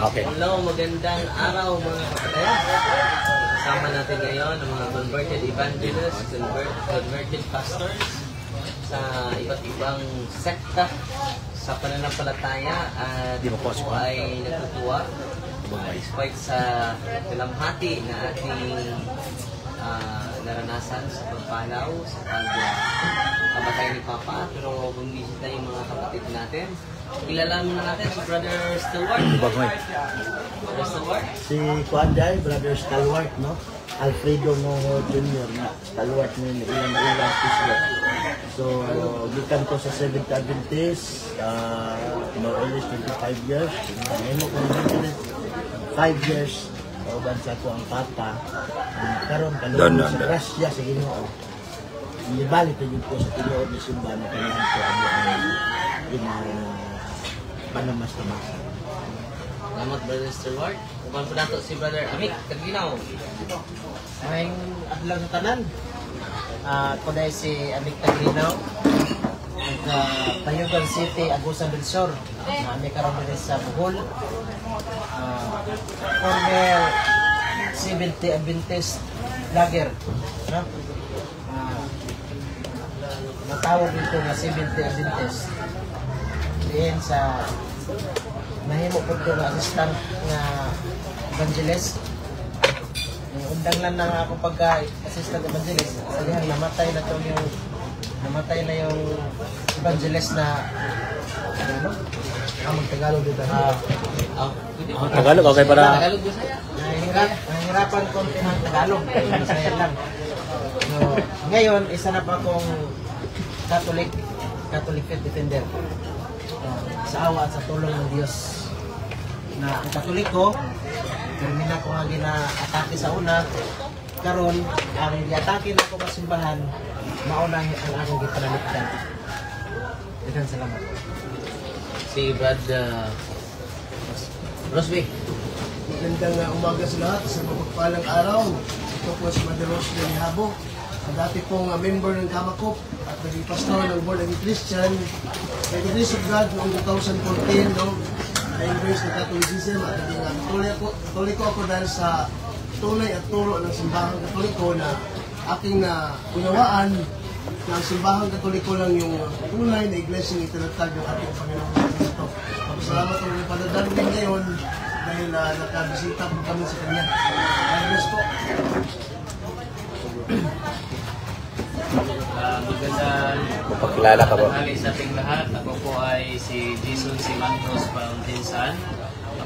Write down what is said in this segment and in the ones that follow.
Okay. Hello, magandang araw mga kapatid. Kasama natin ngayon ang mga converted evangelists, converted pastors sa iba't ibang sekta sa pananampalataya at ako ay natutuwa despite sa kalamhati na ating naranasan sa pagpanaw sa pagkamatay ni Papa, pero bumisita yung mga kapatid natin. Kilala mo na natin si Brother Stalwart. Brother Stalwart? Si Kuanday, Brother Stalwart, no? Alfredo Moho Jr. na Stalwart na ilang isla. So, gikan ko sa Seventh Adventist, more or less 25 years. Ngayon ko na 5 years, kauban sa ko ang Papa. Karon kalungan sa grasya sa Ginoo. Ibalik ko yun po sa tinuod ni Simba na kanilang ko ang panamas-tamasan. Salamat, Brother Stalwart. Uban po nato si Brother Amik Kaginaw. Ngayong adlaw sa tanan, ako dahil si Amik Kaginaw, Tayugan City, Agusan del Sur. Kami karoon din sa Bohol. Former 70 Adventist vlogger. Natawag dito na 70 Adventist. Diyan sa nahimo po ito na assistant na evangelist. Undang lang na ako pagka-assistant evangelist. Salihan, namatay na yung evangelist na ano? Tagalog dito. Tagalog, okay para? Tagalog ba saya? Nahihirapan konti ng Tagalog. Masaya lang. So, ngayon, isa na pa akong Catholic faith defender. Sa awa at sa tulong ng Diyos. Na ang Katoliko, termina ko nga gina-atake sa una. Karon, ang i-atake na ako masimbahan, mauna ang akong gipanaligdan. Daghang salamat. Si Brad Rosby. Magandang umaga sa lahat, sa mapagpalang araw. Ito po si Mother Rose de Habo. Ang dati pong member ng Kamakop at naging pastor ng Born Again Christian. By the grace of God, noong 2014, no, na-embrace ng Catholicism at naging Katoliko ako dahil sa tunay at turo ng simbahang Katoliko na aking unawaan na ang simbahang Katoliko lang yung tunay na iglesia ng itinatag ng ating Panginoon sa Kristo. Salamat po ng padadalawin ngayon dahil nakabisita po kami sa kanya. God po. Magandang Magpakilala ka ba? tanghali sa ating lahat. Ako po ay si Jason Simantos Pauntinsan.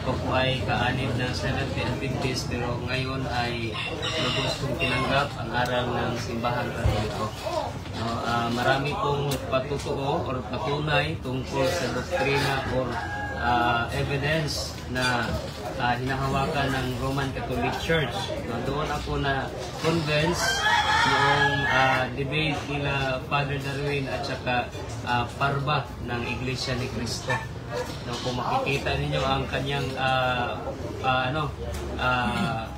Ako po ay ka-anib ng Seventh Adventist, pero ngayon ay lubos kong tinanggap ang aral ng Simbahang Katoliko. Marami pong patutuo or patunay tungkol sa doktrina or evidence na hinahawakan ng Roman Catholic Church. Doon ako na convince noong debate nila Father Darwin at saka Parba ng Iglesia ni Cristo. Kung makikita ninyo ang kanyang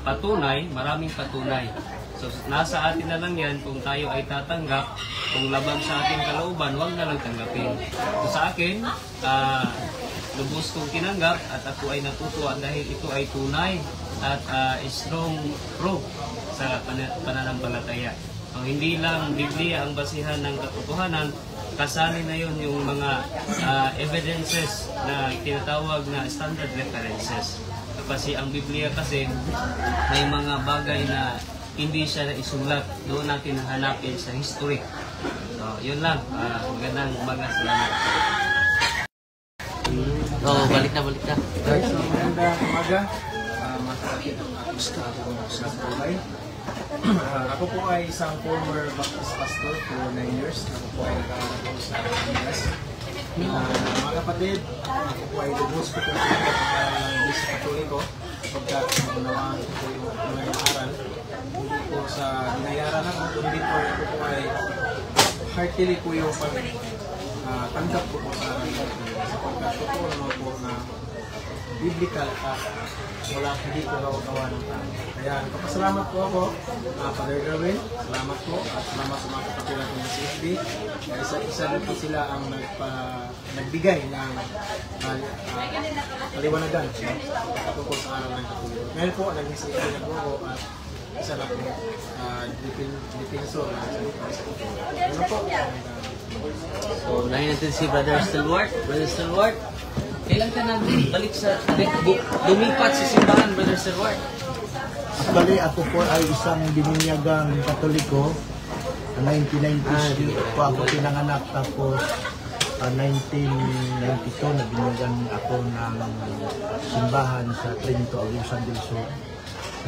patunay, maraming patunay. So nasa atin na lang yan kung tayo ay tatanggap, kung labang sa ating kalooban, huwag na lang tanggapin. So sa akin, lubos kong tinanggap at ako ay natutuwa dahil ito ay tunay at strong proof sa pananampalataya. Hindi lang Biblia ang basihan ng katotohanan, kasali na yun yung mga evidences na tinatawag na standard references. Kasi ang Biblia kasi may mga bagay na hindi siya naisulat, doon natin hanapin sa history. So, yun lang. Magandang umaga. Salamat. Balik na. Magandang umaga. Ako po ay isang former Baptist pastor for 9 years. Ako po ay nagkakaroon sa Pilipinas. Mga kapatid, ako po ay lubos ko kung sino sa Katoliko pagkat unawaan ko po yung mga aral. Hindi po sa binayaran ako, kundi po ako po ay heartily po yung tanggap ko po sa aral. Sapagkat totoo naman po na biblical at wala hindi ko gawa ng tao. Kaya nagpapasalamat po ako, Father Darwin, salamat po at salamat sa mga kapatid natin ng CFB. Kaya isa po sila ang nagbigay ng paliwanagan tungkol sa araw ng Katulikan. Ngayon po, naging CFB na po ako at isa na po defensor na sa Katulikan. Ano po? So, unahin natin si Brother Stalwart. Brother Stalwart, kailan ka na balik sa lumipat sa simbahan, Brother Stalwart? Actually, ako po ay isang bininyagang Katoliko. 1990s po ako pinanganak, tapos 1992 nabinyagan ako ng simbahan sa Trinito Agusan del Sur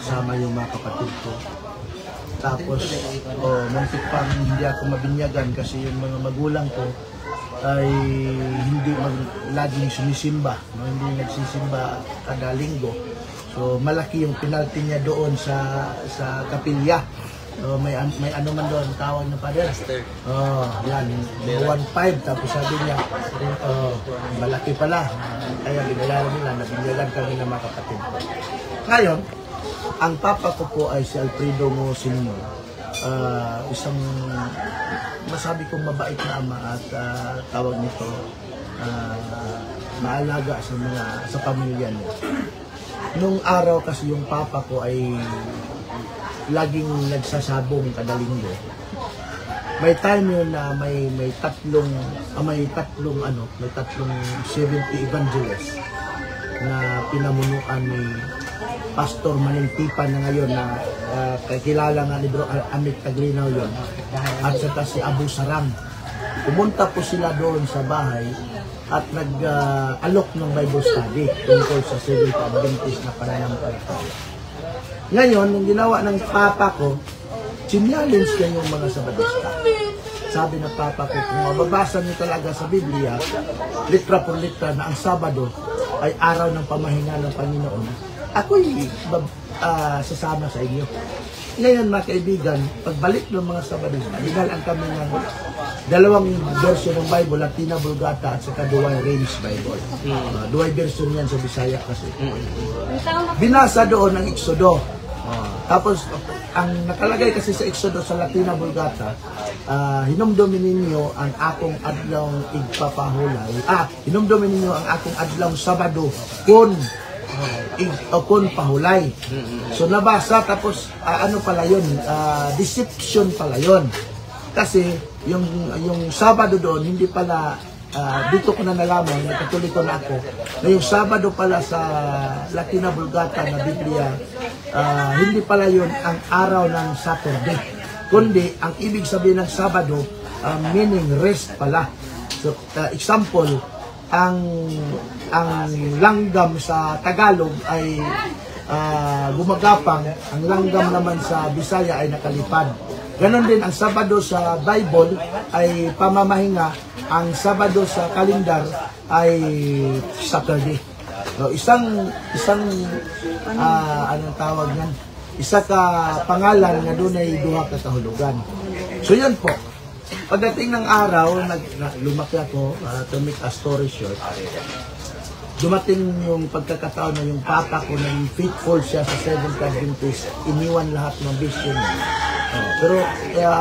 kasama yung mga kapatid ko. Tapos muntik pang hindi ako mabinyagan kasi yung mga magulang ko ay hindi laging sumisimba, no? Hindi nagsisimba kada linggo. So malaki yung penalty niya doon sa kapilya. So, may ano man doon tawag na pader. Yan, 1.5 tapos sabi niya malaki pala. Kaya binayaran nila, nabinyagan kami ng mga kapatid ko. Ngayon, ang papa ko po ay si Alfredo Ngo Sr. Isang masabi kong mabait na ama at tawag nito maalaga sa pamilya niya. Nung araw kasi yung papa ko ay laging nagsasabong kada linggo. May time yun na may tatlong 70 evangelists na pinamunuan ni Pastor Manil Tipan na ngayon na kakilala nga ni Bro Amit Taglinaw yun, at saka si Abu Sarang. Pumunta po sila doon sa bahay at nag-alok ng Bible study tungkol sa Seventh Adventist na pananampalataya. Ngayon, yung ginawa ng papa ko, challenge niya yung mga Sabadista. Sabi ng papa ko, kung mababasa niyo talaga sa Biblia, litra por litra na ang Sabado ay araw ng pamahinga ng Panginoon, ako'y sasama sa inyo. Ngayon mga kaibigan, pagbalik ng mga Sabadista, binalaan kami ng dalawang version ng Bible, Latina Vulgata at saka Douay Range Bible. Douay version yan sa Bisaya kasi. Binasa doon ang Exodo. Tapos, ang nakalagay kasi sa Exodo sa Latina Vulgata, hinumdomin ninyo ang akong adlaw igpapahulay. Hinumdomin ninyo ang akong adlaw Sabado kun pahulay. So nabasa, tapos ano pala yun, deception pala yun. Kasi yung Sabado doon, hindi pala, dito ko na nalaman, Katoliko na ako, na yung Sabado pala sa Latina Vulgata na Biblia, hindi pala yun ang araw ng Saturday, kundi ang ibig sabihin ng Sabado, meaning rest pala. So example, ang langgam sa Tagalog ay gumagapang, ang langgam naman sa Bisaya ay nakalipad. Ganon din ang Sabado sa Bible ay pamamahinga, ang Sabado sa kalendar ay Saturday. So, isang anong tawag yan? Isa ka pangalan na doon ay duha ka kahulugan. So yun po. Pagdating ng araw, lumaki ako, to make a story short, dumating yung pagkakataon na yung papa ko naging faithful siya sa Seventh Adventist, iniwan lahat ng bisyo niya. Pero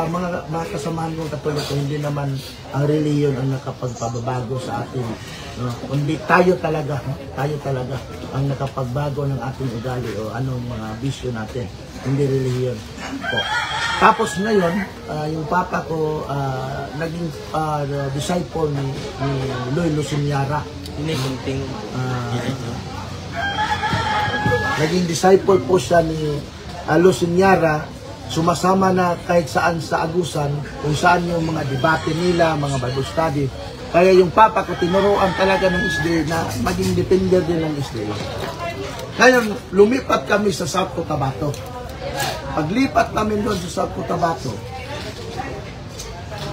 mga kasamahan kong Katoliko, hindi naman ang reliyon ang nakapagpababago sa atin. Kundi tayo talaga ang nakapagbago ng ating ugali o anong mga bisyo natin, hindi reliyon po. Tapos ngayon, yung papa ko naging disciple ni Loy Lucinyara. Naging disciple po siya ni Lucinyara. Sumasama na kahit saan sa Agusan, kung saan yung mga debate nila, mga Bible study. Kaya yung papa ko tinuruan talaga ng SDA na maging defender din ng SDA. Ngayon, lumipat kami sa South Cotabato. Paglipat namin doon sa South Cotabato,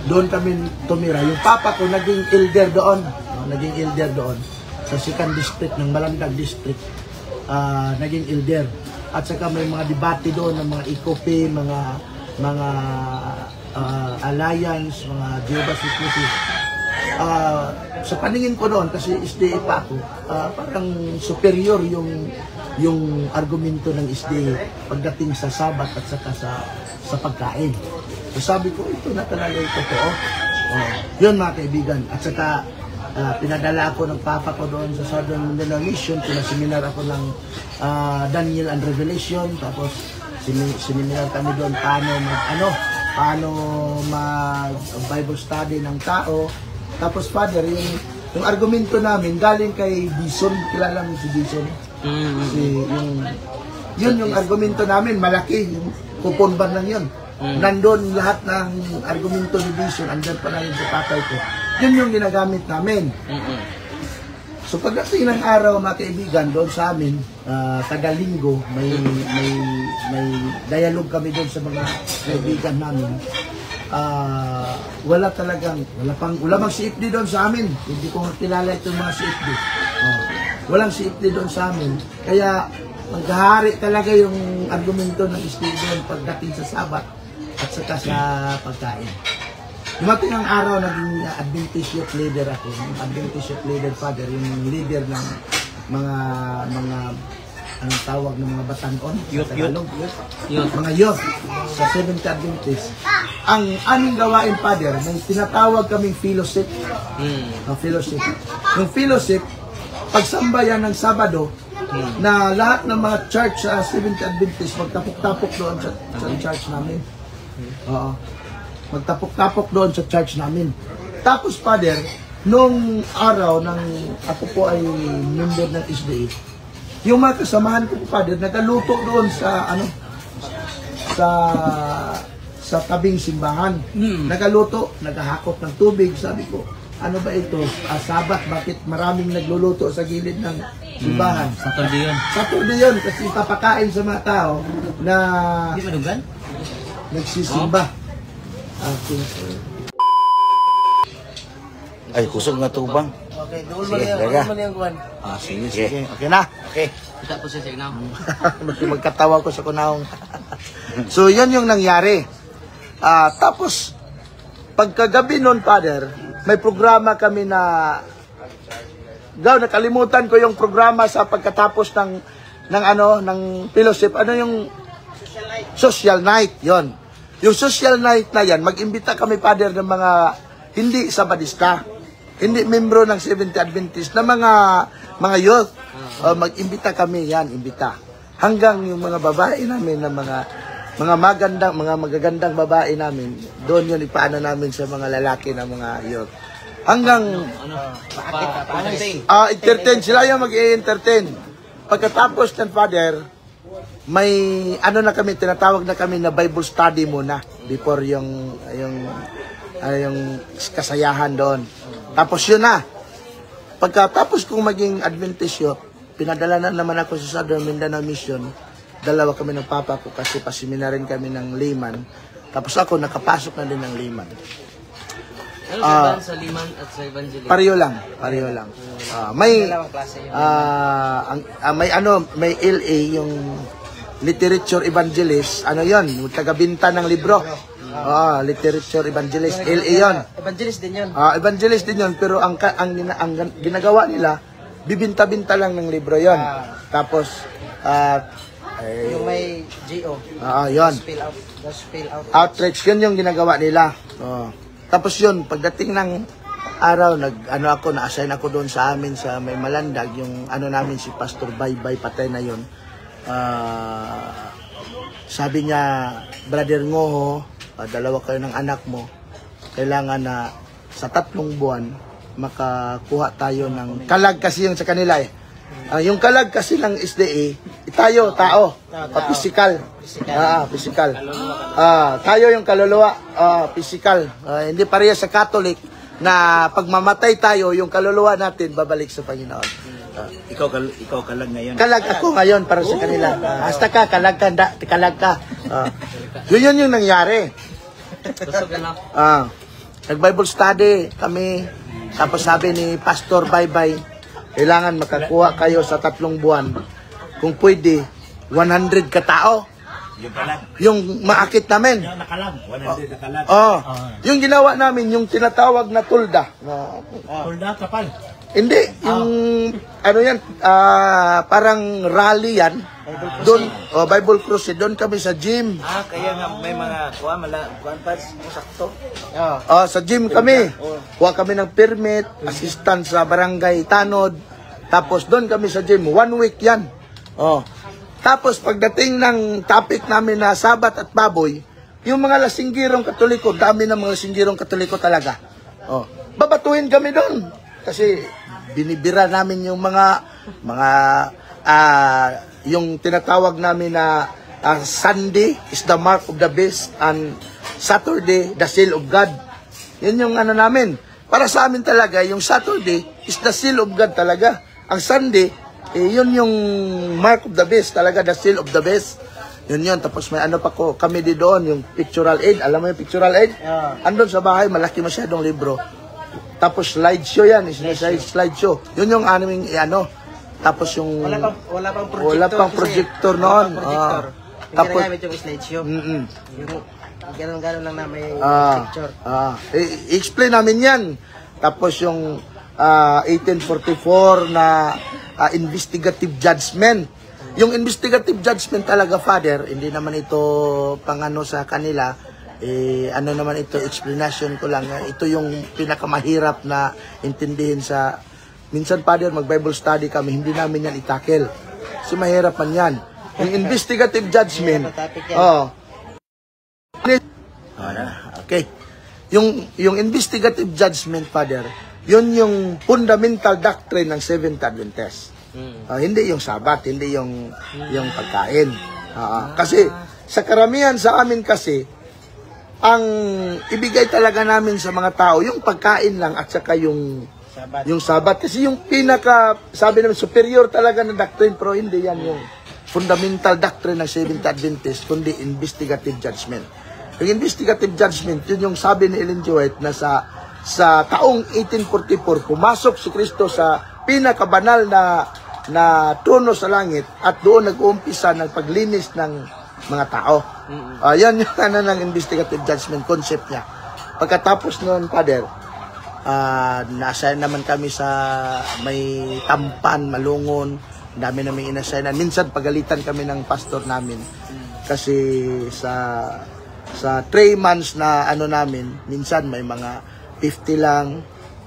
doon kami tumira. Yung papa ko naging elder doon, sa 2nd District ng Malandag District, naging elder. At saka may mga debate doon ng mga ECOP, mga alliance, mga Jehovah's Witnesses. sa paningin ko noon, kasi SDA pa ako, parang superior yung argumento ng SDA pagdating sa sabat at saka sa pagkain. So sabi ko, ito na talaga yung totoo. Yun mga kaibigan. At saka pinadala ako ng papa ko doon sa Southern Mindanao Mission. Pinaseminar ako ng Daniel and Revelation. Tapos siniminar kami doon paano mag Bible study ng tao. Tapos Father, yung argumento namin galing kay Bison. Kilala mo si Bison? Yun yung argumento namin, malaki. Yung kupon ban lang yun. Nandun lahat ng argumento ni Bison, andyan pa lang yung sa patay ko. Yun yung ginagamit namin. So pagdating ng araw, mga kaibigan, doon sa amin, kada linggo, may dialogue kami doon sa mga kaibigan namin. Wala bang CFD doon sa amin. Hindi ko kilala itong mga CFD. Walang CFD doon sa amin. Kaya maghahari talaga yung argumento ng Stephen pagdating sa Sabat at saka sa pagkain. Dumating ang araw, naging Adventist youth leader ako. Yung Adventist youth leader, Father, yung leader ng mga anong tawag ng mga batanon? Mga youth sa Seventh Adventist. Ang aming gawain, Father, may tinatawag kaming fellowship. Fellowship. Yung fellowship, pagsambayan ng Sabado, na lahat ng mga church sa Seventh Adventist magtapok-tapok doon sa church namin. Magtapok-tapok doon sa church namin. Tapos, Father, nung araw ng ako po ay member ng SDA, yung mga kasamahan ko po, Father, nagaluto doon sa sa tabing simbahan. Nagaluto, naghahakot ng tubig. Sabi ko, ano ba ito? Sabat, bakit maraming nagluluto sa gilid ng simbahan? Saturday yun, kasi papakain sa mga tao na nagsisimba. Ay, kusog nga tubang. Okay, doon Sige, mo talaga. yung kuwan. Sige. Okay na. Okay. Kita po siya sa inaw. Magkatawa ko sa kunahong. So, yan yung nangyari. Tapos, pagkagabi noon, Father, may programa kami na nakalimutan ko yung programa sa pagkatapos ng fellowship. Ano yung social night? Yon. Yung social night na yan, mag-imbita kami, Father, ng mga hindi Sabadista, hindi membro ng Seventh Adventist, na mga youth. Mag-imbita kami yan, imbita. Hanggang yung mga babae namin, na mga magagandang babae namin, doon yun ipaano namin sa mga lalaki na mga youth. Hanggang entertain sila yung mag-i-entertain. Pagkatapos ng Father, may na kami, tinatawag na kami na Bible study muna before yung kasayahan doon. Tapos yun na. Pagkatapos kong maging Adventist youth, pinadala na naman ako sa Southern Mindanao Mission. Dalawa kami ng papa ko kasi pasiminarin kami ng layman. Tapos ako nakapasok na din ng layman. Ano sa Liman at sa Evangelist? Pareho lang. May may LA yung literature evangelist, yung tagabinta ng libro. Literature evangelist, LA yun. Evangelist din yun. Evangelist din yun, pero ang ginagawa nila, bibinta-binta lang ng libro yon. Tapos, yung may GO. yun. Spill out. Outreach, yun yung ginagawa nila. Tapos yun, pagdating ng araw, na-assign ako doon sa amin sa may Malandag, yung namin si Pastor Baybay, patay na yun. Sabi niya, Brother Ngoho, dalawa kayo ng anak mo, kailangan na sa 3 buwan makakuha tayo ng kalag, kasi yung sa kanila yung kalag kasi ng SDA, tayo, tao, physical. Physical. Tayo yung kaluluwa, physical. Hindi pareha sa Catholic na pag mamatay tayo, yung kaluluwa natin babalik sa Panginoon. Ikaw kalag ngayon. Kalag ako ngayon para sa kanila. Hasta ka, kalag ka. Yun yung nangyari. Nag-Bible study kami. Tapos sabi ni Pastor Baybay, kailangan makakuha kayo sa 3 buwan. Kung pwede, 100 katao. Yung kalag. Yung maakit namin. Yung nakalag. 100 nakalag. Oh, yung ginawa namin, yung tinatawag na tulda. Tulda, kapal. Hindi, yung ano yan, parang rally yan. Doon, Bible Crusade, doon kami sa gym. Kaya nga may mga kuhan pa, sakto. Sa gym kami. Kuha kami ng permit, assistant sa barangay Tanod. Tapos doon kami sa gym, 1 week yan. Tapos pagdating ng topic namin na Sabat at Baboy, yung mga lasinggirong Katoliko, dami ng mga lasinggirong Katoliko talaga. Babatuhin kami doon. Kasi binibira namin yung mga yung tinatawag namin na Sunday is the mark of the beast and Saturday the seal of God. Yun yung ano namin. Para sa amin talaga, yung Saturday is the seal of God talaga. Ang Sunday, yun yung mark of the beast talaga, the seal of the beast. Yun. Tapos may ano pa kami di doon, yung pictorial aid. Alam mo yung pictorial aid? Andun sa bahay, malaki masyadong libro. Tapos slideshow yan, slideshow. Yun yung aming tapos yung wala pang projector noon. Tapos ginagamit yung slideshow. Yung gano'n lang na may picture. I-explain namin yan. Tapos yung 1844 na investigative judgment. Yung investigative judgment talaga, Father, hindi naman ito pangano sa kanila. Ano naman ito, explanation ko lang. Ito yung pinakamahirap na intindihin sa... Minsan, Father, mag-Bible study kami, hindi namin yan itakel. Kasi mahirap man yan. Yung investigative judgment... Okay. Yung investigative judgment, Father, yun yung fundamental doctrine ng Seventh Adventist. Hindi yung Sabat, hindi yung pagkain. Kasi sa karamihan sa amin kasi, ang ibigay talaga namin sa mga tao, yung pagkain lang at saka yung Sabat. Kasi yung sabi namin, superior talaga na doctrine, pero hindi yan yung fundamental doctrine ng Seventh Adventist, kundi investigative judgment. Yung investigative judgment, yun yung sabi ni Ellen G. White na sa taong 1844, pumasok si Kristo sa pinakabanal na trono sa langit at doon nag-uumpisa ng paglinis ng mga tao. Yan yung ng investigative judgment concept niya. Pagkatapos noon, Father, na-assign naman kami sa may Tampan, Malungon, dami namin in-assignan. Minsan pagalitan kami ng pastor namin kasi sa 3 months na ano namin, minsan may mga 50 lang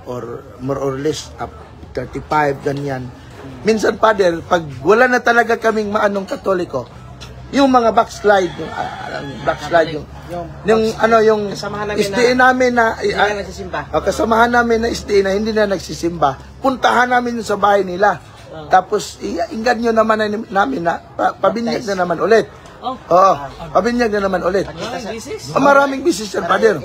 or more or less up 35, ganyan. Minsan, Father, pag wala na talaga kaming maanong Katoliko, yung mga backslide, yung SDA namin na kasamahan namin na SDA na hindi na nagsisimba, puntahan namin sa bahay nila. Tapos inggan nyo naman namin na pabinyag na naman ulit. Pabinyag na naman ulit. Maraming bisis yan, Father.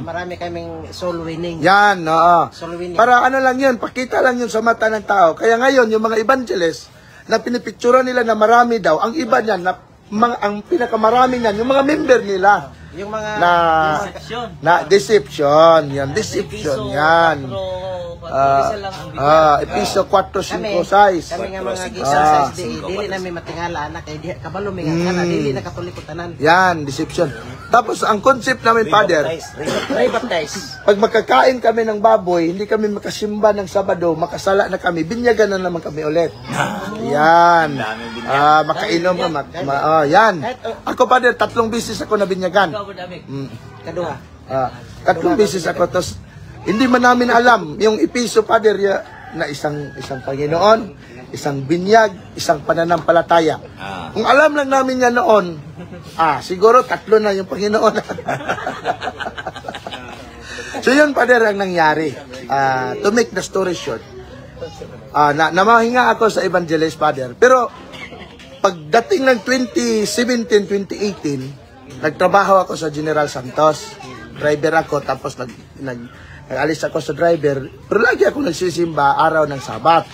Marami kaming soul winning. Yan, Soul winning. para ano lang yun, pakita lang yun sa mata ng tao. Kaya ngayon, yung mga evangelist, na pinipictura nila na marami daw, ang iba niyan, ang pinakamarami niyan, yung mga member nila. Yung mga deception. Deception yan. Episo 4:5-6. Kami nga mga gisa sa SDA, dili namin matingala anak, kay kabalo may nga dili na Katoliko tanan. Yan, deception. Tapos ang concept namin, Father, Rebaptize. pag makakain kami ng baboy, hindi kami makasimba ng Sabado, makasala na kami, binyagan na naman kami ulit. Yan. Makainom ka. Yan. Ako, Father, 3 beses ako nabinyagan. Kaduha. 3 beses ako. Tapos, hindi man namin alam, yung episo, Father, na isang Panginoon, isang binyag, isang pananampalataya. Kung alam lang namin yan noon, siguro 3 na yung Panginoon. So yun, Father, ang nangyari. To make the story short, namahinga ako sa evangelist, Father. Pero pagdating ng 2017-2018, nagtrabaho ako sa General Santos. Driver ako, tapos nag-alis ako sa driver. Pero lagi ako nagsisimba araw ng Sabat.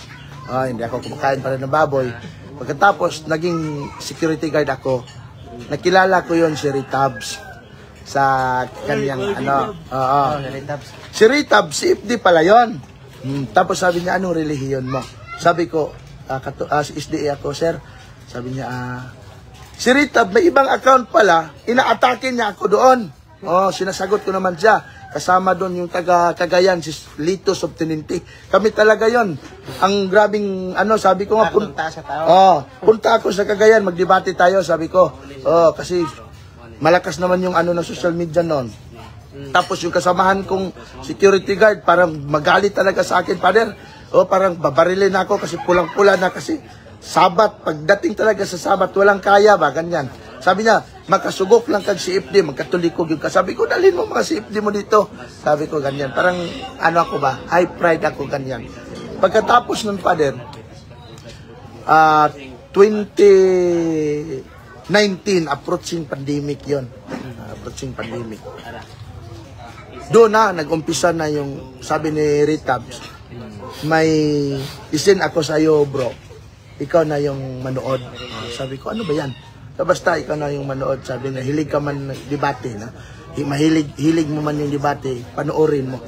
Hindi ako kumakain pa rin ng baboy. Pagkatapos, naging security guard ako. Nakilala ko yon si Ritabs sa kanyang si Ritabs, si FD pala yon. Tapos sabi niya, anong relihiyon mo? Sabi ko, SDA ako, sir. Sabi niya, Si Rita, may ibang account pala, inaatake niya ako doon. Sinasagot ko naman siya. Kasama doon yung taga Cagayan, si Lito Subtinente. Kami talaga yon. Ang grabing, sabi ko nga, punta ako sa Cagayan, magdebate tayo, sabi ko. Kasi malakas naman yung ng social media noon. Tapos yung kasamahan kong security guard, parang magalit talaga sa akin, Father. Parang babarilin ako kasi pulang-pula na kasi Sabat, pagdating talaga sa Sabat, walang kaya ba, ganyan. Sabi niya, makasugok lang kag CFD, magkatulikog yung kasabi ko, dalhin mo mga CFD mo dito. Sabi ko, ganyan. Parang, ako ba, high pride ako, ganyan. Pagkatapos ng Father, 2019, approaching pandemic yon, approaching pandemic. Doon na, nag-umpisa na yung, sabi ni Rita, may isin ako sa iyo, bro. Ikaw na yung manood. Sabi ko, ano ba yan? Basta ikaw na yung manood. Sabi na, hilig ka man ng debate. Hilig mo man yung debate, panoorin mo.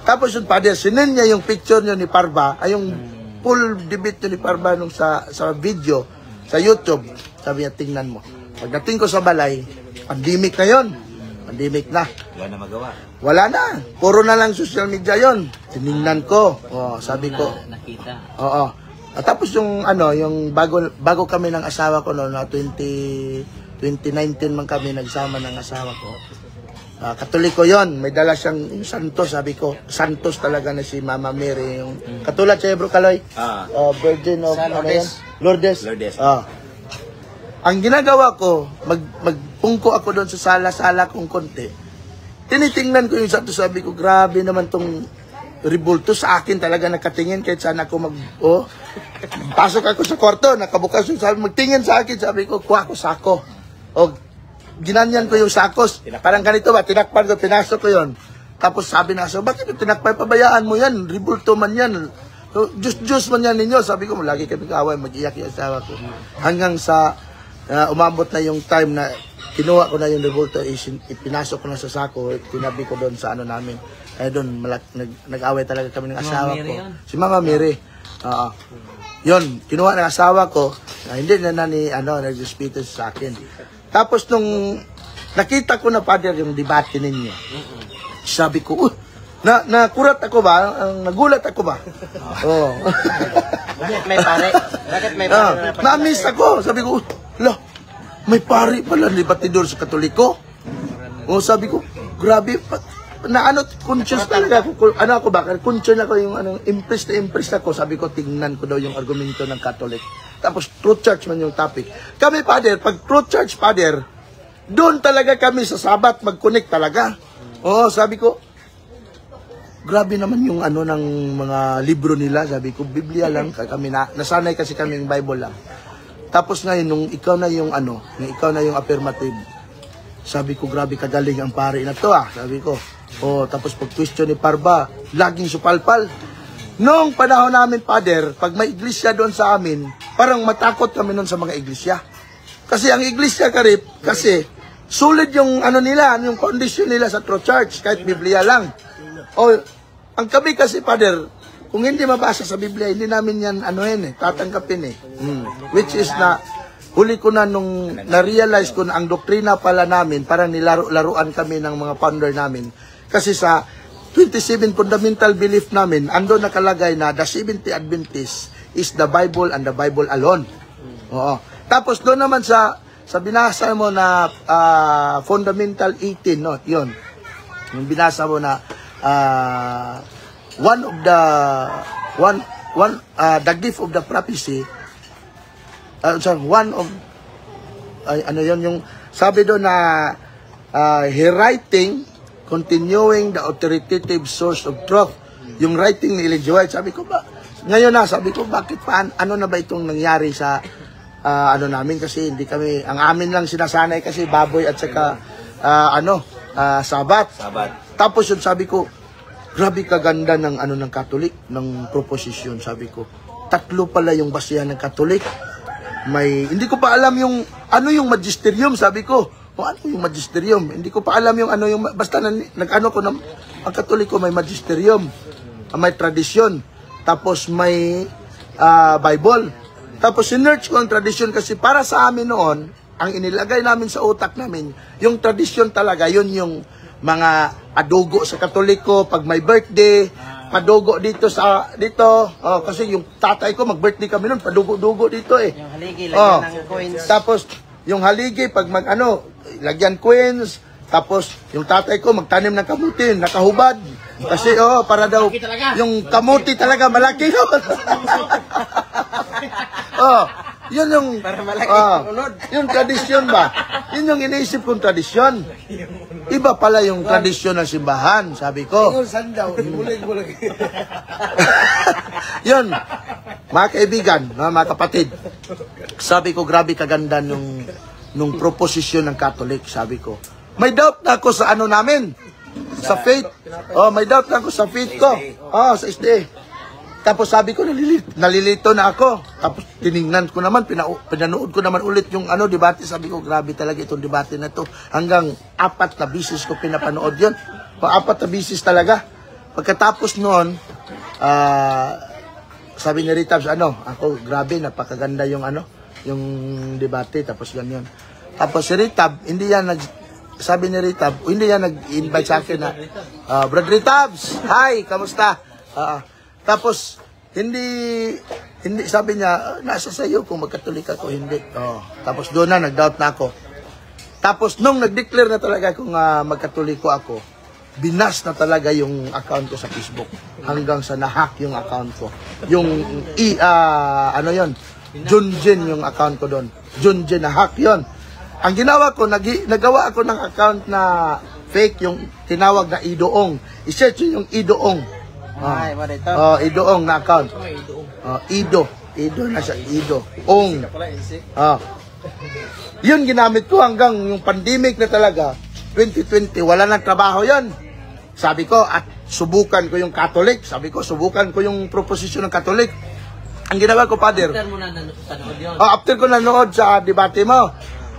Tapos yung Father, sinin niya yung picture niya ni Parva, ay yung full debate niya ni Parva nung sa video, sa YouTube. Sabi niya, tingnan mo. Pagdating ko sa balay, pandemic na yon. Pandemic na. Wala na magawa. Wala na. Puro na lang social media yon. Tiningnan ko. Sabi ko. Nakita. Oo. Tapos yung yung bago kami ng asawa ko noon, 2019 man kami nagsama ng asawa ko. Katoliko yon, may dala siyang Santos, sabi ko. Santos talaga na si Mama Mary, yung katulad sa Bro Kaloy. Virgin of Lourdes. Ang ginagawa ko, magpungko ako doon sa sala-sala kong konti. Tinitingnan ko yung Santos, sabi ko, grabe naman tong ribulto sa akin talaga nakatingin kahit saan ako pasok ako sa kwarto, nakabukas yung sabi, magtingin sa akin, sabi ko, kuha ko sako. Ginanyan ko yung sakos. Parang ganito ba, tinakpan ko, pinasok ko yon. Tapos sabi na, bakit yung tinakpan, pabayaan mo yan, ribulto man yan. Diyos man yan ninyo. Sabi ko, lagi kami kaaway, mag-iyak yung asawa ko. Hanggang sa umabot na yung time na kinuha ko na yung ribulto, ipinasok ko na sa sako, tinabi ko doon sa namin. Kaya doon, nag-away talaga kami ng asawa ko. Si Mama Mary. Yun, kinuha ng asawa ko, hindi na nag-respeto sa akin. Tapos nung nakita ko na, Father, yung debate ninyo, sabi ko, nakurat ako ba? Nagulat ako ba? Bakit may pare? Bakit may pare? Na-miss ako. Sabi ko, may pare pala debatidor sa Katoliko. Sabi ko, grabe, conscious talaga ako. Ako ba? Conscious ako yung impressed ako. Sabi ko, tingnan ko daw yung argumento ng Catholic. Tapos, truth church man yung topic. Kami, Father, pag truth church, Father, doon talaga kami sa Sabat mag-connect talaga. Sabi ko, grabe naman yung ng mga libro nila. Sabi ko, Biblia lang. Kami nasanay kasi kami yung Bible lang. Tapos ngayon, nung ikaw na yung ikaw na yung affirmative, sabi ko, grabe kagaling ang pare na to sabi ko. Tapos pag question ni Parva, laging supalpal. Noong panahon namin, Father, pag may iglesia doon sa amin, parang matakot kami noon sa mga iglesia. Kasi ang iglesia, Karip, kasi solid yung nila, yung condition nila sa true church, kahit Biblia lang. Ang kami kasi, Father, kung hindi mabasa sa Biblia, hindi namin yan tatanggapin Which is na, huli ko na nung na-realize ko na ang doktrina pala namin, parang nilaro-laruan kami ng mga founder namin. Kasi sa 27 fundamental belief namin, ando nakalagay na the Seventh-day Adventist is the Bible and the Bible alone. Tapos doon naman sa binasa mo na fundamental 18, yun. Yung binasa mo na the gift of the prophecy, yung sabi doon na he writing continuing the authoritative source of truth. Yung writing ni Ellen G. White, sabi ko ba, ngayon sabi ko, bakit ano na ba itong nangyari sa namin, kasi hindi kami, ang amin lang sinasanay kasi baboy at saka Sabat. Tapos yun, sabi ko, grabe kaganda ng ng Catholic, ng proposition, sabi ko. 3 pala yung basihan ng Catholic. Hindi ko pa alam yung yung magisterium, sabi ko. Ano yung magisterium? Hindi ko pa alam yung basta nag-ano ko ang Katoliko may magisterium, may tradisyon, tapos may Bible. Tapos sinearch ko ang tradisyon kasi para sa amin noon, ang inilagay namin sa utak namin, yung tradisyon talaga, yun yung mga adugo sa Katoliko, pag may birthday, padugo dito kasi yung tatay ko mag-birthday kami noon, padugo-dugo dito eh. Yung haligi, lagyan ng coins. Tapos yung haligi pag lagyan coins, tapos yung tatay ko magtanim ng kamuti, nakahubad. Kasi para daw yung kamuti talaga malaki. Yun yung Para malaki yung tradisyon ba? Yun yung iniisip kong tradisyon. Iba pala yung tradisyon ng simbahan, sabi ko. Ingon sandaw, bulig-bulig. Yun, mga kaibigan, mga kapatid, sabi ko, grabe kaganda nung proposisyon ng Catholic, sabi ko. May doubt na ako sa ano namin, sa faith. May doubt na ako sa faith ko. Sa SDA. Tapos sabi ko, nalilito na ako. Tapos tiningnan ko naman, pinanood ko naman ulit yung debate. Sabi ko, grabe talaga itong debate na to. Hanggang 4 na bisis ko pinapanood yun. 4 na bisis talaga. Pagkatapos noon, sabi ni Ritabs, ako, grabe, napakaganda yung yung debate. Tapos ganyan. Tapos si Ritab, sabi ni Ritab, hindi yan nag-invite sa akin na, Brad Ritabs, hi, kamusta? Tapos, hindi sabi niya, nasa sayo kung magkatolik ako, hindi. Tapos doon na, nag-doubt na ako. Tapos nung nag-declare na talaga kung magkatoliko ako, binas na talaga yung account ko sa Facebook. Hanggang sa na-hack yung account ko. Yung, Junjin yung account ko doon. Junjin, na-hack yun. Ang ginawa ko, nagawa ako ng account na fake, yung tinawag na Idoong. I-search yung Idoong. Idoong na account. Ido na siya, Ido. Ong. Yun ginamit ko hanggang yung pandemic na talaga, 2020, wala nang trabaho yon. Sabi ko, at subukan ko yung Catholic. Sabi ko, subukan ko yung proposition ng Catholic. Ang ginawa ko, Father. After mo na nanood yun? After ko nanood sa debate mo.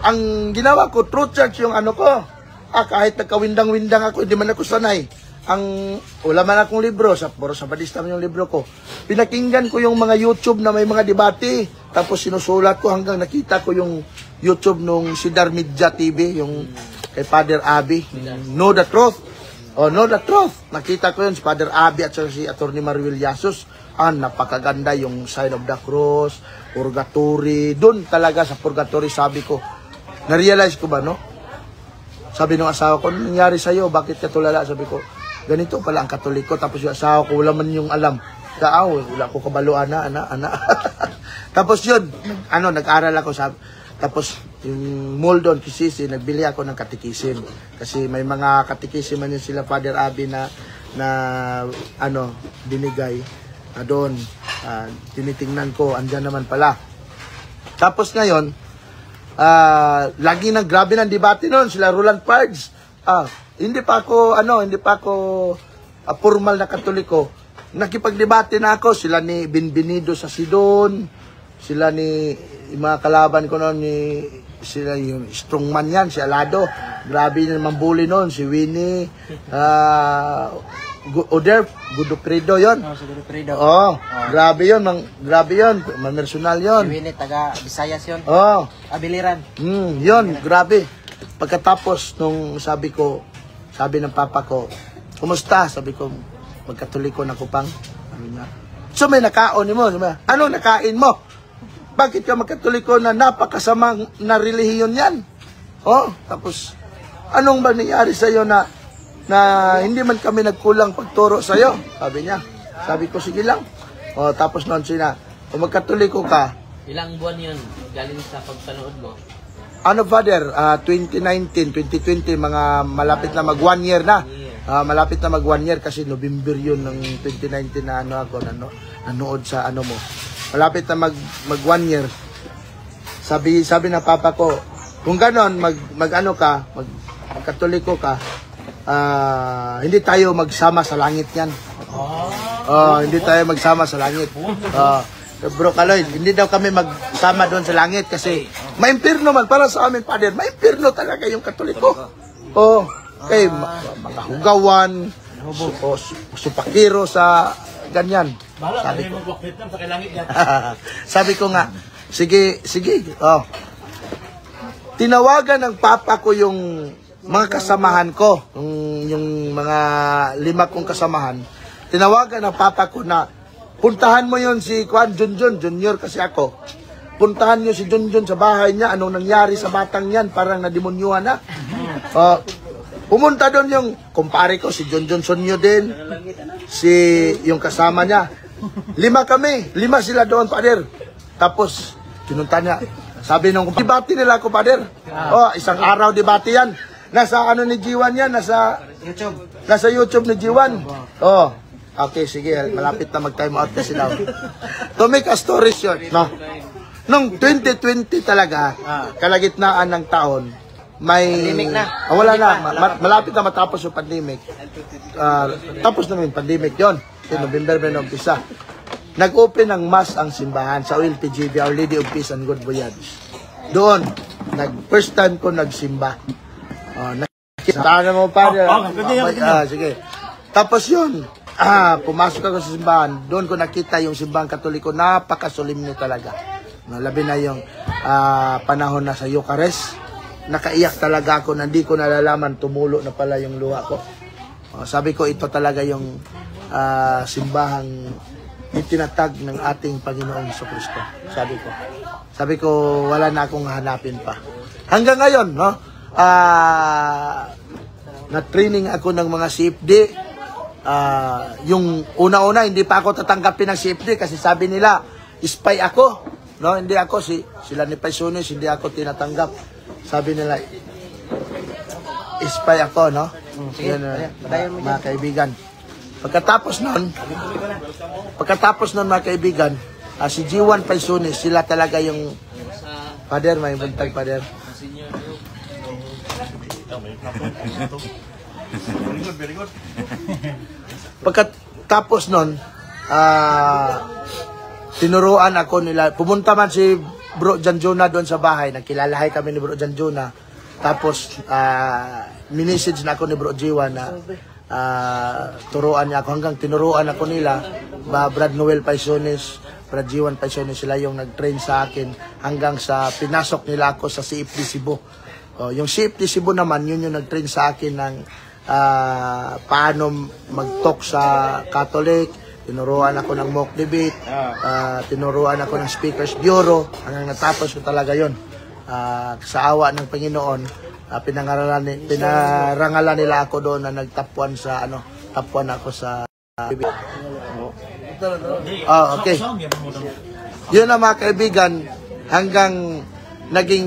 Ang ginawa ko, Truth Church yung ko. Kahit nagkawindang-windang ako, hindi man ako sanay. Wala man akong libro, puro sa Badista yung libro ko. Pinakinggan ko yung mga YouTube na may mga debate. Tapos sinusulat ko hanggang nakita ko yung YouTube nung Sidar Media TV, yung kay Father Abby. Know the Truth. Know the Truth. Nakita ko yun si Father Abby at si Atty. Marwil Yasus. Napakaganda yung Sign of the Cross, Purgatory. Doon talaga sa Purgatory, sabi ko, na-realize ko ba, no? Sabi ng asawa ko, nangyari sa'yo, bakit ka tulala? Sabi ko, ganito pala ang Katoliko. Tapos yung asawa ko, wala man yung alam. Wala ko kabalo, ana. Tapos yun, nag-aral ako. Tapos yung mall doon, Kisisi, nagbili ako ng katikisim. Kasi may mga katikisim man yun sila, Father Abby na binigay. Doon, tinitingnan ko, andyan naman pala. Tapos ngayon, lagi grabe ng debate noon, sila Roland Pards. Hindi pa ako formal na Katoliko. Nakipagdebate na ako, sila ni Benvenido sa Sidon, sila ni mga kalaban ko noon, sila yung strongman yan, si Alado. Grabe naman bully noon, si Winnie, Gudopredo yun. Grabe yun, mamersonal yun. Si Winnie, taga Visayas yun. Abiliran. Yun, grabe. Pagkatapos nung sabi ng papa ko, kumusta? Sabi ko, magkatoliko na ko pang. So may nakaon mo. Anong nakain mo? Bakit ka magkatoliko na napakasamang na relihiyon yan? Tapos, anong ba nangyari sa'yo na hindi man kami nagkulang pagturo sa'yo? Sabi niya. Sabi ko, sige lang. Tapos noon kung magkatoliko ka. Ilang buwan yun galing sa pagpanood mo? Father, 2019, 2020, mga malapit na mag 1 year na. Malapit na mag 1 year kasi November yun ng 2019 na nanood sa mo. Malapit na mag 1 year. Sabi ng papa ko, kung ganon, magkatoliko ka, hindi tayo magsama sa langit yan. Hindi tayo magsama sa langit. Bro Kaloy, hindi daw kami magsama doon sa langit kasi maimpirno man para sa amin, Father. Maimpirno talaga yung Katoliko. Kay mga hugawan, supakiro sa ganyan. Sabi ko. Sabi ko nga, sige. tinawagan ng papa ko yung mga kasamahan ko, yung mga 5 kong kasamahan. Tinawagan ng papa ko na puntahan mo yon si Juan Junjun, junior kasi ako. Puntahan nyo si Junjun sa bahay niya. Anong nangyari sa batang yan? Parang nademonyuhan na. Pumunta doon yung kumpare ko, si Junjun Sonyo din. Yung kasama niya. 5 kami. 5 sila doon, pader. Tapos, pinunta niya. Sabi nung, debate nila ako, pader. Isang araw debate yan. Nasa ano ni Jiwan yan? Nasa YouTube ni Jiwan. Okay, sige. Malapit na mag-time out na sila. To make a story short, no? Nung 2020 talaga, kalagitnaan ng taon, may... Pandemic na. Wala na. Malapit na matapos yung pandemic. Tapos na yung pandemic yon. November na umpisa. Nag-open ng mass ang simbahan sa OLPGB, Our Lady of Peace and Good Voyage. Doon, first time ko nagsimba. Nakita mo pa. Sige. Tapos yun, pumasok ako sa simbahan. Doon ko nakita yung simbahang Katoliko. Napakasulimno talaga. Labi na yung panahon na sa Eucharist. Nakaiyak talaga ako na hindi ko nalalaman, tumulo na pala yung luha ko. Sabi ko, ito talaga yung simbahang itinatag ng ating Panginoong Jesucristo. Sabi ko, wala na akong hanapin pa. Hanggang ngayon, no? Na-training ako ng mga CFD. Yung una-una, hindi pa ako tatanggapin ng CFD kasi sabi nila, spy ako. No, hindi ako sila ni Paisones, hindi ako tinatanggap. Sabi nila spy ako, no? Yan, mga kaibigan. Pagkatapos nun mga kaibigan, si Jiwan Paisones, sila talaga yung pader, may buntag pader. Very good. Pagkatapos nun, tinuruan ako nila. Pumunta man si Bro Janjuna doon sa bahay. Nagkilalahay kami ni Bro Janjuna. Tapos, minisage na ako ni Bro Jiwa na turuan niya ako. Hanggang tinuruan ako nila. Brad Noel Paisones, Brad Jiwan Paisones, sila yung nag-train sa akin. Hanggang sa pinasok nila ako sa CFD Cebu. Yung CFD Cebu naman, yun yung nag-train sa akin ng paano mag-talk sa Catholic. Tinuruan ako ng mock debate, tinuruan ako ng Speakers Bureau, hanggang natapos ko talaga yon. Sa awa ng Panginoon, pinarangalan nila ako doon na nagtapuan sa tapuan ako sa debate. Okay. Yun na mga kaibigan, hanggang naging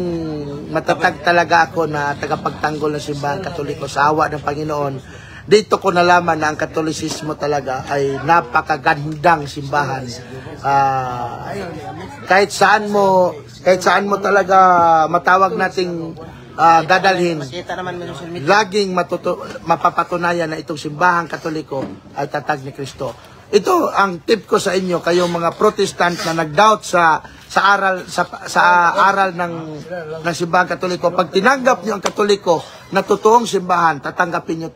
matatag talaga ako na tagapagtanggol ng simbahan Katoliko sa awa ng Panginoon. Dito ko nalaman na ang Katolisismo talaga ay napakagandang simbahan. Kahit saan mo talaga matawag nating dadalhin, laging mapapatunayan na itong simbahang Katoliko ay tatag ni Kristo. Ito ang tip ko sa inyo, kayong mga Protestant na nag-doubt sa aral ng simbahang Katoliko. Pag tinanggap niyo ang Katoliko na totoong simbahan, tanggapin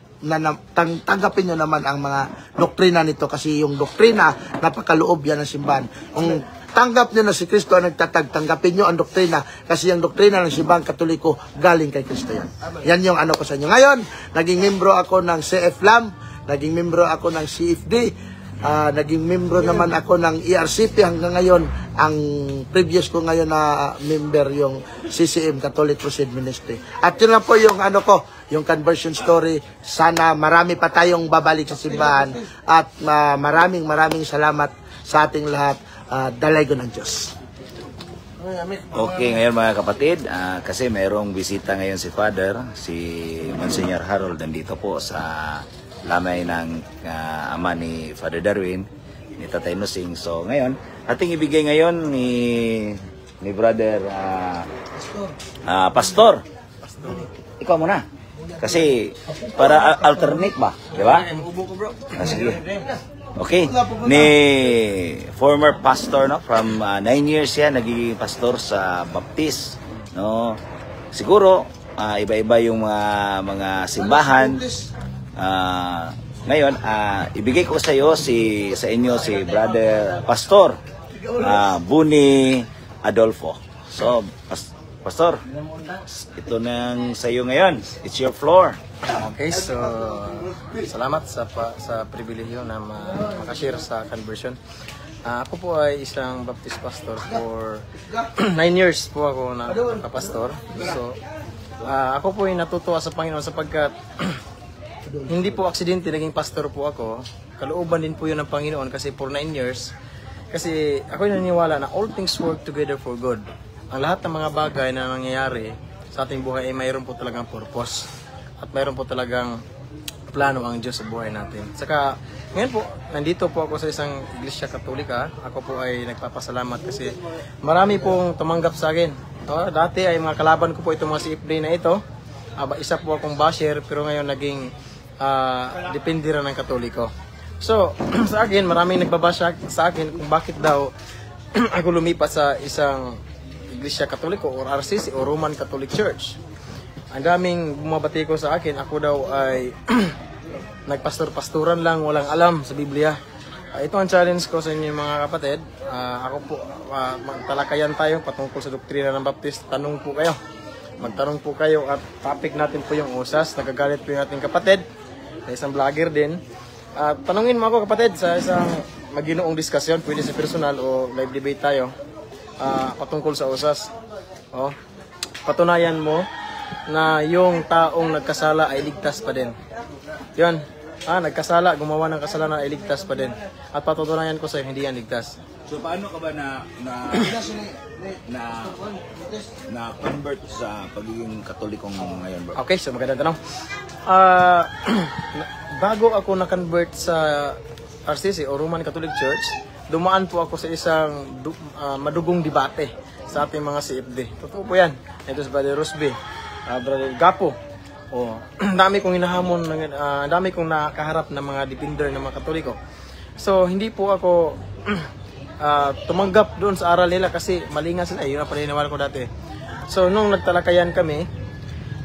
niyo naman ang mga doktrina nito, kasi yung doktrina napakaloob yan ng simbahan. Kung tanggap niyo na si Kristo ang nagtatag, tanggapin niyo ang doktrina, kasi yung doktrina ng simbahang Katoliko galing kay Kristo yan. Yan yung ano ko sa inyo. Ngayon, naging membro ako ng CFLAM, naging membro ako ng CFD, naging membro naman ako ng ERCP hanggang ngayon. Ang previous ko ngayon na member yung CCM, Catholic Crusade Ministry. At yun lang po yung yung conversion story. Sana marami pa tayong babalik sa simbahan. At maraming salamat sa ating lahat. Dalay ko ng Diyos. Okay, ngayon mga kapatid, kasi mayroong bisita ngayon si Father, si Monsignor Harold, nandito po sa lamay ng ama ni Father Darwin, ni Tatay Nusing. So ngayon, ating ibigay ngayon ni Brother Pastor. Ikaw muna. Kasi para alternate ba, di ba? Sige. Okay. Ni former pastor, no, from 9 years yan naging pastor sa Baptist, no. Siguro iba-iba yung mga simbahan. Ngayon, ibigay ko sa inyo si Brother Pastor Buni Adolfo. So, Pastor, ito nang sa iyo ngayon. It's your floor. Okay, so salamat sa pribilehyo na makashare sa conversion. Ako po ay isang Baptist pastor for 9 years po ako na pastor. So ako po ay natutuwa sa Panginoon sapagkat hindi po aksidente naging pastor po ako. Kalooban din po yun ng Panginoon kasi for 9 years. Kasi ako ay naniniwala na all things work together for good. Ang lahat ng mga bagay na nangyayari sa ating buhay ay mayroon po talagang purpose. At mayroon po talagang plano ang Diyos sa buhay natin. Saka ngayon po, nandito po ako sa isang Iglesia Katolika. Ako po ay nagpapasalamat kasi marami pong tumanggap sa akin. Dati ay mga kalaban ko po itong mga CFD na ito. Isa po akong basher pero ngayon naging dependira ng Katoliko. So, sa akin, maraming nagbabasa sa akin kung bakit daw ako lumipat sa isang Iglesia Katoliko or RCC o Roman Catholic Church. Ang daming bumabati ko sa akin, ako daw ay nagpastor-pastoran lang, walang alam sa Biblia. Ito ang challenge ko sa inyo mga kapatid. Ako po, magtalakayan tayo patungkol sa doktrina ng Baptist. Tanong po kayo. Magtanong po kayo at topic natin po yung usas. Nagagalit po yung ating kapatid. Isang vlogger din. Tanungin mo ako kapatid sa isang maginoong diskusyon, pwede sa personal o live debate tayo. Patungkol sa usas. Patunayan mo na yung taong nagkasala ay ligtas pa din. Yun. Nagkasala, gumawa ng kasalanan ay ligtas pa din. At patutunayan ko sa iyo, hindi yan ligtas. So paano ka ba na convert sa pagiging Katolikong ngayon, bro? Okay, so magandang tanong. Bago ako na-convert sa RCC o Roman Catholic Church, dumaan po ako sa isang madugong debate sa ating mga CFD. Totoo po yan. Ito si Brother Rosby, Brother Gapo. Dami kong hinahamon, dami kong nakaharap ng mga defender ng mga Katoliko. So, hindi po ako tumanggap doon sa aral nila kasi mali nga sila. Yun ang paniniwala ko dati. So, nung nagtalakayan kami,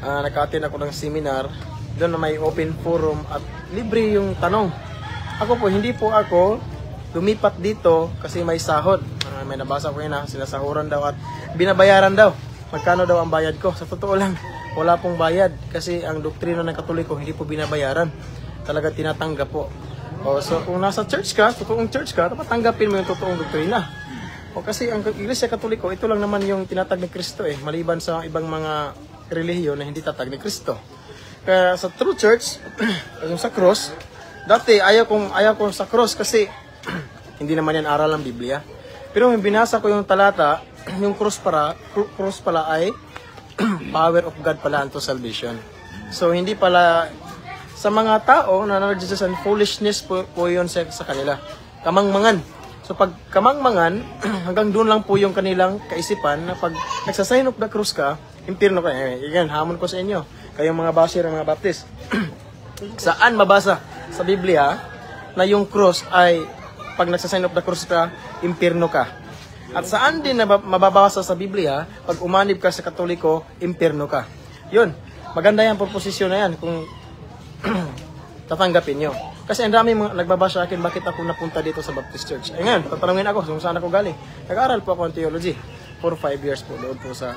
naka-attend ako ng seminar, doon na may open forum at libre yung tanong. Ako po, hindi po ako lumipat dito kasi may sahod. May nabasa ko yun na sinasahuran daw at binabayaran daw. Magkano daw ang bayad ko? Sa totoo lang, wala pong bayad kasi ang doktrina ng Katoliko hindi po binabayaran. Talaga tinatanggap po. So kung nasa church ka, totoong church ka, dapat tanggapin mo yung totoong doktrina. Kasi ang Iglesia Katoliko, ito lang naman yung tinatag ni Kristo maliban sa ibang mga relihiyon na hindi tatag ni Kristo. Kaya sa true church, yung sa cross, dati ayaw ko sa cross kasi hindi naman yan aral ng Biblia. Pero yung binasa ko yung talata, yung cross pala ay power of God pala unto salvation. So hindi pala sa mga tao na narjus and foolishness po yun sa kanila. Kamangmangan. So pag kamangmangan, hanggang doon lang po yung kanilang kaisipan na pag nagsasign of the cross ka, impirno ka. Yan, hamon ko sa inyo. Kayong mga basher, mga Baptist. Saan mabasa sa Biblia na yung cross ay pag nagsasign of the cross ka, impirno ka? At saan din na mababasa sa Biblia pag umanib ka sa Katoliko, impirno ka? Yun, maganda yan proposisyon na yan kung tatanggapin nyo. Kasi ang dami mga nagbabasa akin bakit ako napunta dito sa Baptist Church. Ngayon, tatanungin ako kung saan ako galing. Nag-aaral po ako ng theology for 5 years po doon po sa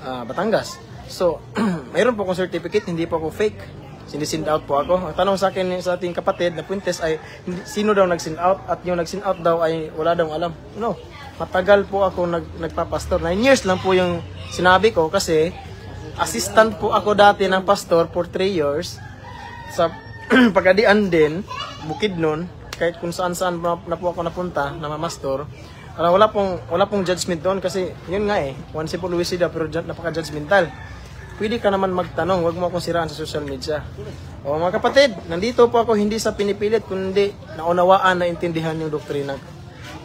Batangas. So, mayroon po akong certificate, hindi po ako fake. Sinisend out po ako. Ang tanong sa akin sa ating kapatid na Puentes ay sino daw nag-send out at yung nag-send out daw ay wala daw alam. No, matagal po ako nagpapastor. 9 years lang po yung sinabi ko kasi assistant po ako dati ng pastor for 3 years. Sa Pagadian din, Bukidnon, kahit kung saan-saan na po ako napunta na mamastor. Wala pong judgment doon kasi yun nga once po Luisida pero napaka-judgmental. Pwede ka naman magtanong, wag mo akong siraan sa social media. Mga kapatid, nandito po ako hindi sa pinipilit kundi naunawaan na intindihan yung doktrina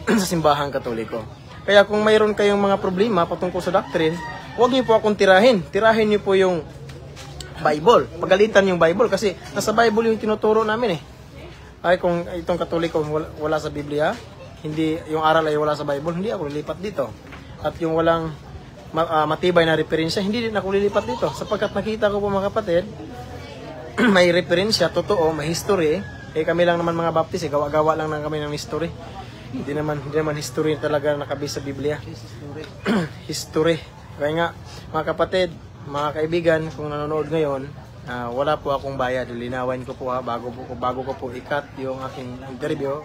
sa simbahang Katoliko. Kaya kung mayroon kayong mga problema patungkol sa doctrine, huwag niyo po akong tirahin. Tirahin niyo po yung Bible. Pagalitan yung Bible kasi nasa Bible yung tinuturo namin Ay kung itong Katoliko wala sa Biblia, hindi yung aral ay wala sa Bible, hindi ako lilipat dito. At yung walang matibay na referensya, hindi din ako lilipat dito. Sapagkat nakita ko po mga kapatid, may referensya, totoo, may history. Kami lang naman mga Baptist, gawa-gawa lang kami ng history. Hindi naman history talaga nakabase sa Biblia. History. Kaya nga, mga kapatid, mga kaibigan, kung nanonood ngayon, wala po akong bayad. Linawin ko po bago ko po ikat yung aking interview.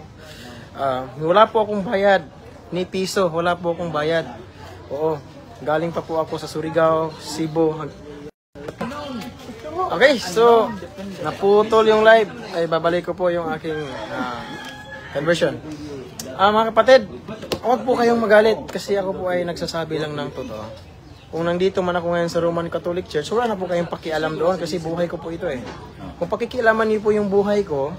Wala po akong bayad, ni piso, wala po akong bayad. Oo, galing pa po ako sa Surigao, Cebu. Okay, so, naputol yung live. Ay, babalik ko po yung aking conversion. Mga kapatid, huwag po kayong magalit kasi ako po ay nagsasabi lang ng totoo. Kung nandito man ako ngayon sa Roman Catholic Church, wala na po kayong pakialam doon kasi buhay ko po ito eh. Kung pakikialaman niyo po yung buhay ko,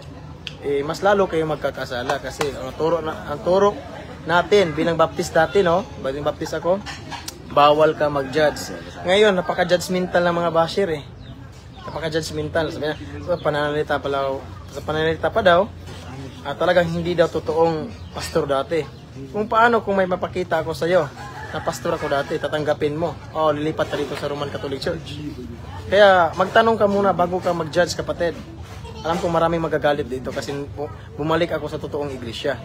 mas lalo kayong magkakasala kasi ang turo natin bilang baptist dati, no? Bilang baptist ako, bawal ka mag-judge. Ngayon, napaka-judgmental ng mga basher eh. Napaka-judgmental. Sabi na, pananalita pa daw, talagang hindi daw totoong pastor dati. Kung paano kung may mapakita ako sa iyo na pastor ako dati, tatanggapin mo. Lilipat ka dito sa Roman Catholic Church. Kaya magtanong ka muna bago ka mag-judge, kapatid. Alam ko maraming magagalit dito kasi bumalik ako sa totoong iglesia.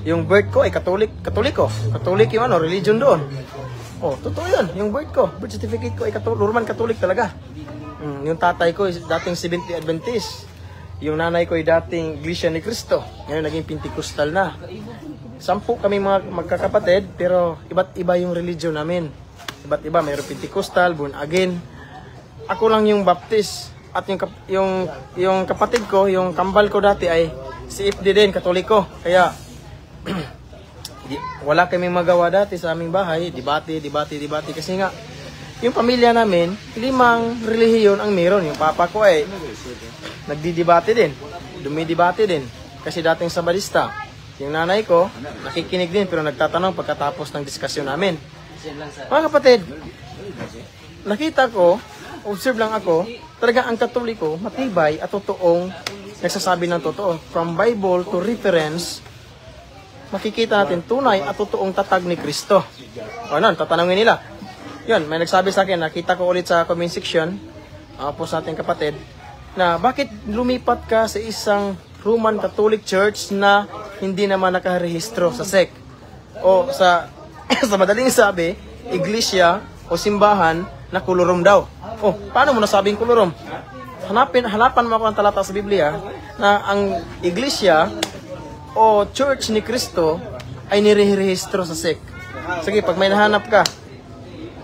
Yung birth ko ay Katoliko. Katolik yung religion doon. Totoo yun. Yung birth certificate ko ay Roman Catholic talaga. Yung tatay ko ay dating Seventh-day Adventist. Yung nanay ko ay dating Iglesia ni Cristo. Ngayon naging Pentecostal na. 10 kami mga magkakapatid, pero iba't iba yung religion namin. Iba't iba, mayroong Pentecostal, born again. Ako lang yung Baptist. At yung kapatid ko, yung kambal ko dati ay CFD din, Katoliko. Kaya wala kaming magawa dati sa aming bahay. Debate. Kasi nga, yung pamilya namin, 5 relihiyon ang meron. Yung papa ko ay nagdidebate din. Dumidebate din. Kasi dating Sabadista. Yung nanay ko, nakikinig din pero nagtatanong pagkatapos ng diskusyon namin. Mga kapatid, nakita ko, observe lang ako, talaga ang Katoliko, matibay at totoong nagsasabi ng totoo. From Bible to reference, makikita natin tunay at totoong tatag ni Kristo. Tatanungin nila. Yun, may nagsabi sa akin, nakita ko ulit sa comment section, post natin kapatid, na bakit lumipat ka sa isang Roman Catholic Church na hindi naman nakarehistro sa SEC? O sa madaling sabi, iglesia o simbahan na kulurom daw. Paano mo nasabing kulurom? Hanapan mo ako ang talata sa Biblia na ang iglesia o church ni Kristo ay nirehistro sa SEC. Sige, pag may nahanap ka,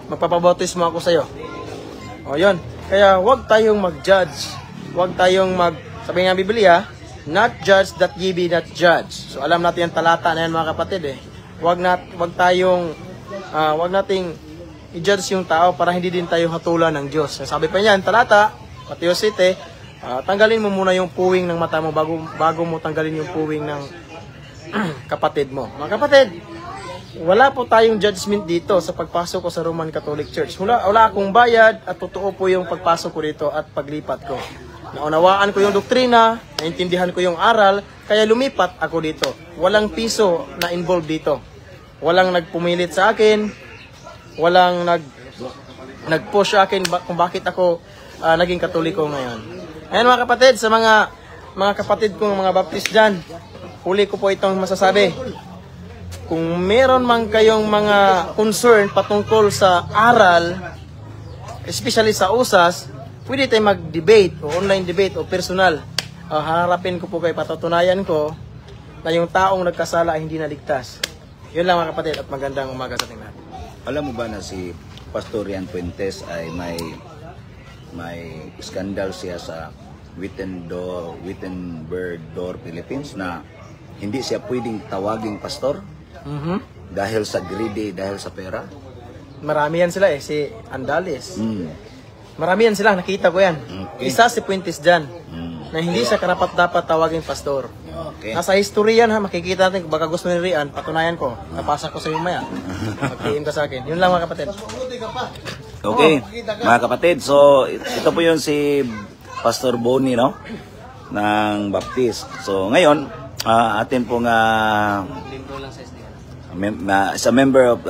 magpapabautismo ako sa'yo. Yun. Kaya huwag tayong mag-judge. Huwag tayong sabi nga Biblia, not judge that ye be not judged. So alam natin yung talata na yan mga kapatid eh. Huwag nating i-judge yung tao para hindi din tayo hatulan ng Diyos. Sabi pa niyan, talata, Mateo 7, tanggalin mo muna yung puwing ng mata mo bago mo tanggalin yung puwing ng kapatid mo. Mga kapatid, wala po tayong judgment dito sa pagpasok ko sa Roman Catholic Church. Wala akong bayad at totoo po yung pagpasok ko dito at paglipat ko. Naunawaan ko yung doktrina, naintindihan ko yung aral, kaya lumipat ako dito. Walang piso na involved dito. Walang nagpumilit sa akin, walang nag-push sa akin kung bakit ako naging Katoliko ngayon. Ayan mga kapatid, sa mga kapatid kong mga Baptist dyan, huli ko po itong masasabi. Kung meron man kayong mga concern patungkol sa aral, especially sa usas, pwede tayo mag-debate o online debate o personal. Harapin ko po kayo, patutunayan ko na yung taong nagkasala ay hindi naligtas. Yun lang mga kapatid at magandang umaga sa ating lahat. Alam mo ba na si Pastor Rian Puentes ay may skandal siya sa Wittenberg Door, Philippines na hindi siya pwedeng tawaging pastor dahil sa greedy, dahil sa pera? Marami yan sila si Andales. Marami yan sila, nakita ko yan. Okay. Isa si Puentes dyan, na hindi siya karapat-dapat tawaging pastor. Okay. Nasa history yan makikita natin, baka gusto ni Rian, patunayan ko, napasa ko sa iyo maya. Mag-PM ka sa akin. Yun lang mga kapatid. Okay, mga kapatid, so ito po yun si Pastor Bonnie, no? Ng Baptist. So ngayon, atin pong sa member of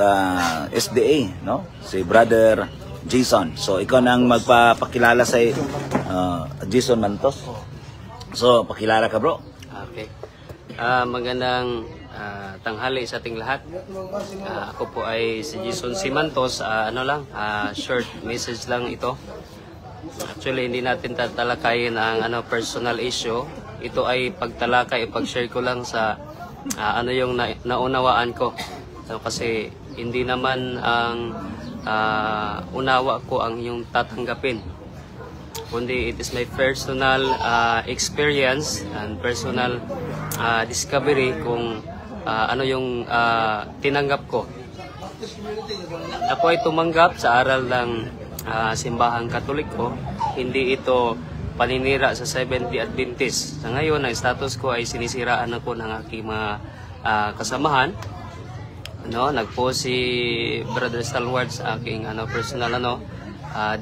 SDA, no? Si Brother Jason. So ikaw nang magpapakilala sa Jason Mantos. So pakilala ka, bro. Okay. Magandang tanghali sa ating lahat. Ako po ay si Jason Simantos. Short message lang ito. Actually, hindi natin tatalakayin ang personal issue. Ito ay pagtalakay, pag-share ko lang sa yung naunawaan ko. Kasi hindi naman ang unawa ko ang yung tatanggapin. Kundi it is my personal experience and personal discovery kung ano yung tinanggap ko. Ako ay tumanggap sa aral ng simbahang Katoliko. Hindi ito paninira sa Seventh Day Adventist. Sa ngayon, ang status ko ay sinisiraan ako ng aking mga kasamahan. Nagpo si Brother Stalwart sa aking personal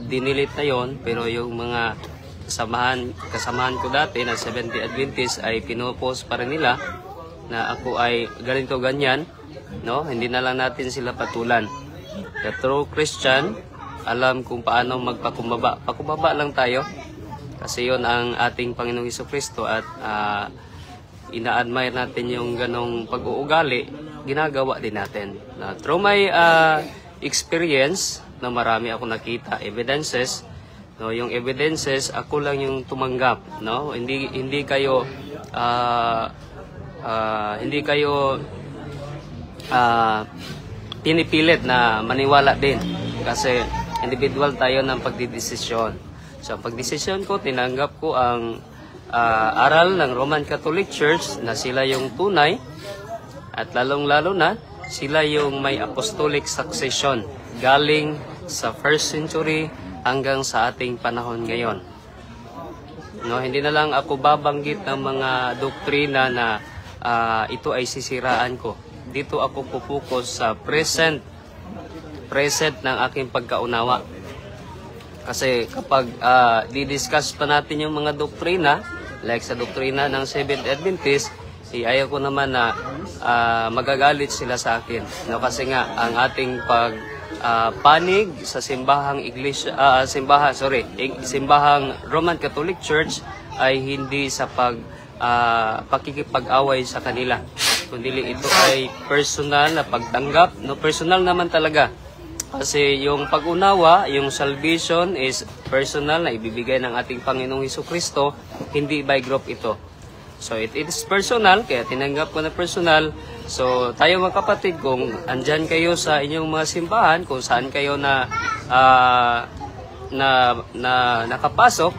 dinilit na yon, pero yung mga kasamahan ko dati na Seventh Day Adventist ay pinopost pa rin nila na ako ay ganito ganyan, hindi na lang natin sila patulan. The true Christian, alam kung paano magpakumbaba. Pakumbaba lang tayo kasi yon ang ating Panginoong Hesukristo at ina-admire natin yung ganong pag-uugali, ginagawa din natin. Through my experience, na marami ako nakita evidences, yung evidences ako lang yung tumanggap, hindi kayo pinipilit na maniwala din kasi individual tayo ng pagdidesisyon. So pagdesisyon ko, tinanggap ko ang aral ng Roman Catholic Church na sila yung tunay at lalong-lalo na sila yung may apostolic succession galing sa 1st century hanggang sa ating panahon ngayon. Hindi na lang ako babanggit ng mga doktrina na ito ay sisiraan ko. Dito ako pupukus sa present ng aking pagkaunawa. Kasi kapag didiscuss pa natin yung mga doktrina, like sa doktrina ng Seventh Adventist, ayaw ko naman na magagalit sila sa akin. Kasi nga, ang ating panig sa simbahang simbahang Roman Catholic Church ay hindi sa pakikipag-away sa kanila. Kundi ito ay personal na pagtanggap, personal naman talaga. Kasi yung pag-unawa, yung salvation is personal na ibibigay ng ating Panginoong Hesukristo, hindi by group ito. So it is personal, kaya tinanggap ko na personal. So tayo mga kapatid, kung andyan kayo sa inyong mga simbahan, kung saan kayo nakapasok,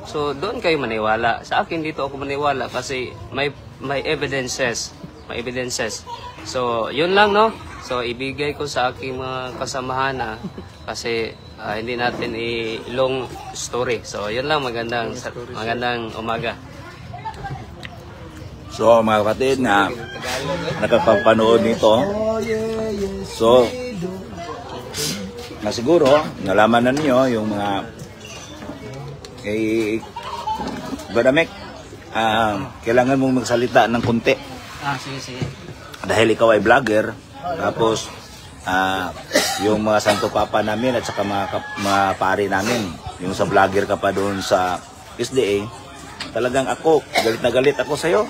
so doon kayo maniwala. Sa akin dito ako maniwala kasi may evidences. May evidences. So yun lang, So ibigay ko sa aking mga kasamahan kasi hindi natin i-long story. So yun lang, magandang umaga. So mga kapatid na nakapapanood nito, so na siguro nalaman na niyo yung mga kay Badamek, kailangan mong magsalita ng konti. Sige. Dahil ikaw ay vlogger, tapos yung mga Santo Papa namin at saka mga pare namin, yung sa vlogger ka pa doon sa SDA, talagang galit na galit ako sa'yo.